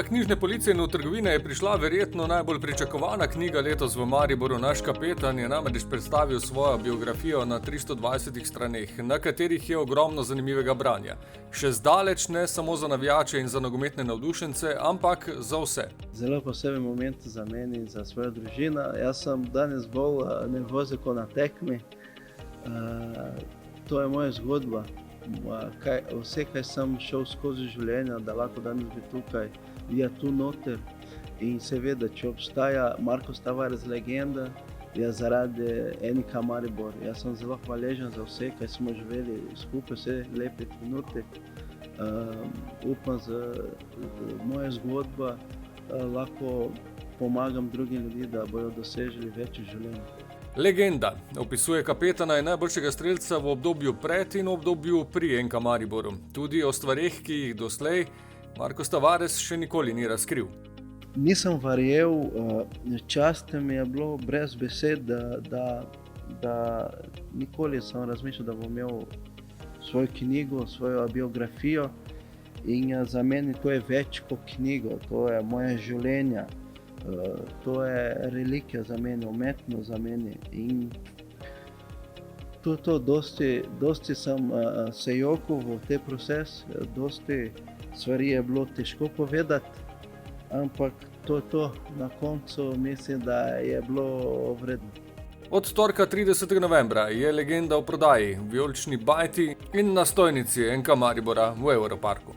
knjižne police in v trgovine je prišla verjetno najbolj pričakovana knjiga letos v Mariboru. Naš kapetan je namreč predstavil svojo biografijo na 320 straneh, na katerih je ogromno zanimivega branja. Še zdaleč ne samo za navijače in za nogometne navdušence, ampak za vse. Zelo poseben moment za meni in za svojo družino. Jaz sem danes bolj nervozen kot na tekmi. To je moja zgodba. Vse, kaj sem šel skozi življenje, da lahko danes bi tukaj, je tu noter. In seveda, če obstaja Marko Tavares legenda, je zaradi NK Maribor. Jaz sem zelo hvaležen za vse, kaj smo živeli skupaj, vse lepe trenutke. Upam, da moja zgodba lahko pomagam drugim ljudem, da bodo dosežili večje življenje. Legenda opisuje kapetana in najboljšega strelca v obdobju pred in obdobju pri NK Mariboru. Tudi o stvareh, ki jih doslej Marko Tavares še nikoli ni razkril. Nisem verjel, čast mi je bilo brez besed, da nikoli sem razmišljal, da bom imel svojo knjigo, svojo biografijo. In za mene to je več kot knjigo, to je moje življenje. To je relikvija za mene, umetnost za mene. In dosti sem se jokal v te proces, dosti stvari je bilo težko povedati, ampak to na koncu mislim, da je bilo vredno. Od torka 30. novembra je Legenda v prodaji v vijolični bajti in na stojnici NK Maribora v Europarku.